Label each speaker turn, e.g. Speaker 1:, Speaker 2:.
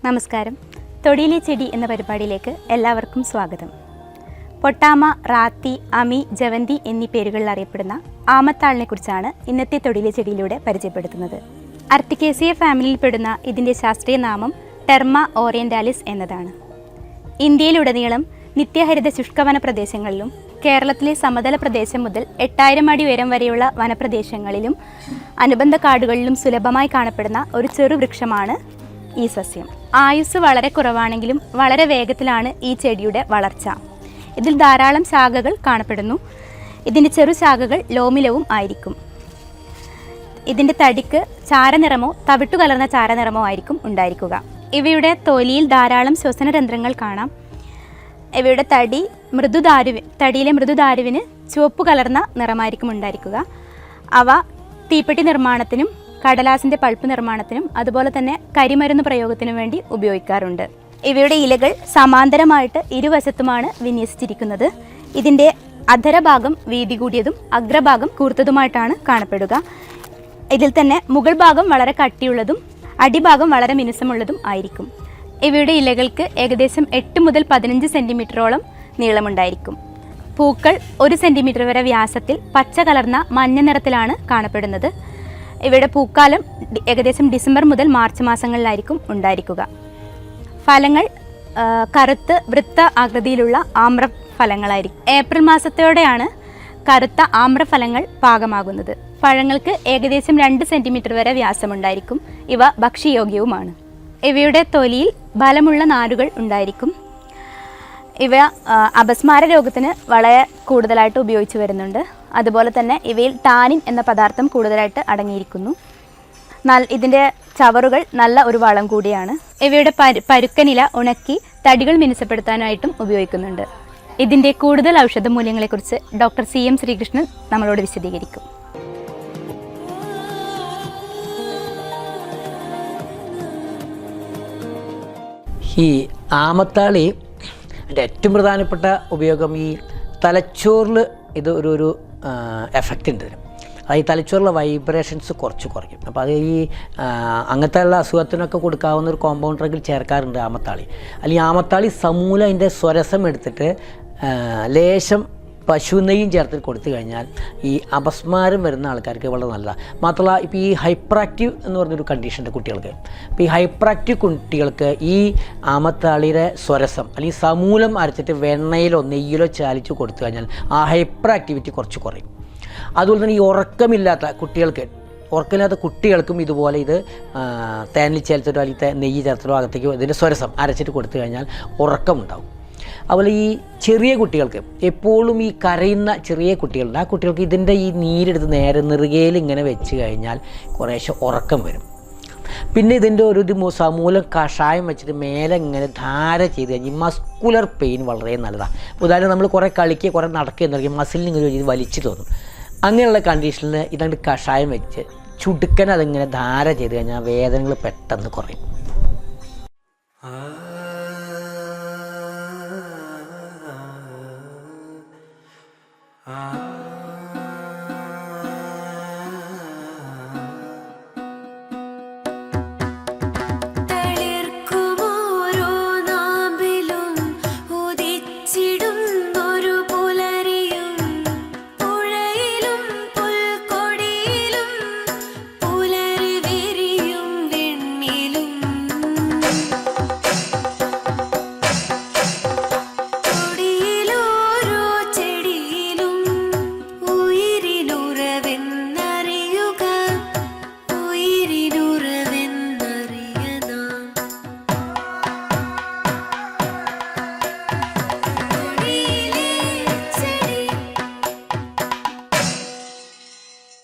Speaker 1: നമസ്കാരം. തൊടിയിലെ ചെടി എന്ന പരിപാടിയിലേക്ക് എല്ലാവർക്കും സ്വാഗതം. പൊട്ടാമ, റാത്തി, അമി, ജവന്തി എന്നീ പേരുകളിൽ അറിയപ്പെടുന്ന ആമത്താളിനെ കുറിച്ചാണ് ഇന്നത്തെ തൊടിയിലെ ചെടിയിലൂടെ പരിചയപ്പെടുത്തുന്നത്. അർത്തിക്കേസിയ ഫാമിലിയിൽപ്പെടുന്ന ഇതിൻ്റെ ശാസ്ത്രീയ നാമം ടെർമ ഓറിയന്റാലിസ് എന്നതാണ്. ഇന്ത്യയിലുടനീളം നിത്യഹരിത ശുഷ്കവന പ്രദേശങ്ങളിലും കേരളത്തിലെ സമതല പ്രദേശം മുതൽ 8000 അടി ഉയരം വരെയുള്ള വനപ്രദേശങ്ങളിലും അനുബന്ധ കാടുകളിലും സുലഭമായി കാണപ്പെടുന്ന ഒരു ചെറുവൃക്ഷമാണ് ഈ സസ്യം. ആയുസ് വളരെ കുറവാണെങ്കിലും വളരെ വേഗത്തിലാണ് ഈ ചെടിയുടെ വളർച്ച. ഇതിൽ ധാരാളം ശാഖകൾ കാണപ്പെടുന്നു. ഇതിൻ്റെ ചെറു ശാഖകൾ ലോമിലവും ആയിരിക്കും. ഇതിൻ്റെ തടിക്ക് ചാരനിറമോ തവിട്ടു കലർന്ന ചാരനിറമോ ആയിരിക്കും ഉണ്ടായിരിക്കുക. ഇവയുടെ തൊലിയിൽ ധാരാളം ശ്വസനരന്ധ്രങ്ങൾ കാണാം. ഇവയുടെ തടിയിലെ മൃദുദാരുവിന് ചുവപ്പ് കലർന്ന നിറമായിരിക്കും ഉണ്ടായിരിക്കുക. അവ തീപ്പെട്ടി നിർമ്മാണത്തിനും കടലാസിൻ്റെ പൾപ്പ് നിർമ്മാണത്തിനും അതുപോലെ തന്നെ കരിമരുന്ന് പ്രയോഗത്തിനും വേണ്ടി ഉപയോഗിക്കാറുണ്ട്. ഇവയുടെ ഇലകൾ സമാന്തരമായിട്ട് ഇരുവശത്തുമാണ് വിന്യസിച്ചിരിക്കുന്നത്. ഇതിൻ്റെ അധരഭാഗം വീതി കൂടിയതും അഗ്രഭാഗം കൂർത്തതുമായിട്ടാണ് കാണപ്പെടുക. ഇതിൽ തന്നെ മുകൾ ഭാഗം വളരെ കട്ടിയുള്ളതും അടിഭാഗം വളരെ മിനുസമുള്ളതും ആയിരിക്കും. ഇവയുടെ ഇലകൾക്ക് ഏകദേശം 8 മുതൽ 15 സെൻറ്റിമീറ്ററോളം നീളമുണ്ടായിരിക്കും. പൂക്കൾ 1 സെൻറ്റിമീറ്റർ വരെ വ്യാസത്തിൽ പച്ച കലർന്ന മഞ്ഞ നിറത്തിലാണ് കാണപ്പെടുന്നത്. ഇവയുടെ പൂക്കാലം ഏകദേശം ഡിസംബർ മുതൽ മാർച്ച് മാസങ്ങളിലായിരിക്കും ഉണ്ടായിരിക്കുക. ഫലങ്ങൾ കറുത്ത് വൃത്ത ആകൃതിയിലുള്ള ആമ്രഫലങ്ങളായിരിക്കും. ഏപ്രിൽ മാസത്തോടെയാണ് കറുത്ത ആമ്രഫലങ്ങൾ പാകമാകുന്നത്. പഴങ്ങൾക്ക് ഏകദേശം 2 സെൻറ്റിമീറ്റർ വരെ വ്യാസമുണ്ടായിരിക്കും. ഇവ ഭക്ഷ്യയോഗ്യവുമാണ്. ഇവയുടെ തൊലിയിൽ ബലമുള്ള നാരുകൾ ഉണ്ടായിരിക്കും. ഇവ അപസ്മാര രോഗത്തിന് വളരെ കൂടുതലായിട്ട് ഉപയോഗിച്ച് വരുന്നുണ്ട്. അതുപോലെ തന്നെ ഇവയിൽ ടാനിൻ എന്ന പദാർത്ഥം കൂടുതലായിട്ട് അടങ്ങിയിരിക്കുന്നു. ഇതിൻ്റെ ചവറുകൾ നല്ല ഒരു വളം കൂടിയാണ്. ഇവയുടെ പരുക്കനില ഉണക്കി തടികൾ മിനുസപ്പെടുത്താനായിട്ടും ഉപയോഗിക്കുന്നുണ്ട്. ഇതിൻ്റെ കൂടുതൽ ഔഷധ മൂല്യങ്ങളെക്കുറിച്ച് ഡോക്ടർ CM ശ്രീകൃഷ്ണൻ നമ്മളോട് വിശദീകരിക്കും.
Speaker 2: ഈ ആമത്താളി എൻ്റെ ഏറ്റവും പ്രധാനപ്പെട്ട ഉപയോഗം ഈ തലച്ചോറിൽ ഇത് ഒരു എഫക്റ്റ് ഉണ്ട്. അത് ഈ തലച്ചോറിലെ വൈബ്രേഷൻസ് കുറച്ച് കുറയ്ക്കും. അപ്പോൾ അത് ഈ അങ്ങനത്തെ ഉള്ള അസുഖത്തിനൊക്കെ കൊടുക്കാവുന്ന ഒരു കോമ്പൗണ്ട് ഡ്രഗിൽ ചേർക്കാറുണ്ട് ആമത്താളി. അല്ലെങ്കിൽ ആമത്താളി സമൂലം അതിൻ്റെ സ്വരസം എടുത്തിട്ട് ലേശം പശു നെയ്യും ചേർത്ത് കൊടുത്തു കഴിഞ്ഞാൽ ഈ അപസ്മാരം വരുന്ന ആൾക്കാർക്ക് വളരെ നല്ലതാണ്. മാത്രമല്ല ഇപ്പോൾ ഈ ഹൈപ്പർ ആക്റ്റീവ് എന്ന് പറഞ്ഞൊരു കണ്ടീഷൻ്റെ കുട്ടികൾക്ക്, ഇപ്പോൾ ഈ ഹൈപ്പർ ആക്റ്റീവ് കുട്ടികൾക്ക് ഈ ആമത്താളിയുടെ സ്വരസം അല്ലെങ്കിൽ സമൂലം അരച്ചിട്ട് വെണ്ണയിലോ നെയ്യിലോ ചാലിച്ച് കൊടുത്തു കഴിഞ്ഞാൽ ആ ഹൈപ്പർ ആക്ടിവിറ്റി കുറച്ച് കുറയും. അതുപോലെ തന്നെ ഈ ഉറക്കമില്ലാത്ത കുട്ടികൾക്കും ഇതുപോലെ ഇത് തേനിൽ ചേർത്തിട്ടോ അല്ലെങ്കിൽ നെയ്യ് ചേർത്തിട്ടോ അകത്തേക്ക് ഇതിൻ്റെ സ്വരസം അരച്ചിട്ട് കൊടുത്തു കഴിഞ്ഞാൽ ഉറക്കമുണ്ടാവും. അതുപോലെ ഈ ചെറിയ കുട്ടികൾക്ക് എപ്പോഴും ഈ കരയുന്ന ചെറിയ കുട്ടികളുണ്ട്. ആ കുട്ടികൾക്ക് ഇതിൻ്റെ ഈ നീരെടുത്ത് നേരെ നെറുകയിൽ ഇങ്ങനെ വെച്ച് കഴിഞ്ഞാൽ കുറേശ്ശെ ഉറക്കം വരും. പിന്നെ ഇതിൻ്റെ ഒരു സമൂലം കഷായം വെച്ചിട്ട് മേലെ ഇങ്ങനെ ധാര ചെയ്ത് കഴിഞ്ഞാൽ മസ്കുലർ പെയിൻ വളരെ നല്ലതാണ്. ഉദാഹരണം നമ്മൾ കുറേ കളിക്കുക കുറേ നടക്കുക എന്നറിയാം മസിലിന് ഇങ്ങനെ ഇത് വലിച്ചു തോന്നും. അങ്ങനെയുള്ള കണ്ടീഷനിൽ ഇതങ്ങോട്ട് കഷായം വെച്ച് ചുടുക്കൻ അതിങ്ങനെ ധാര ചെയ്ത് കഴിഞ്ഞാൽ വേദനകൾ പെട്ടെന്ന് കുറയും.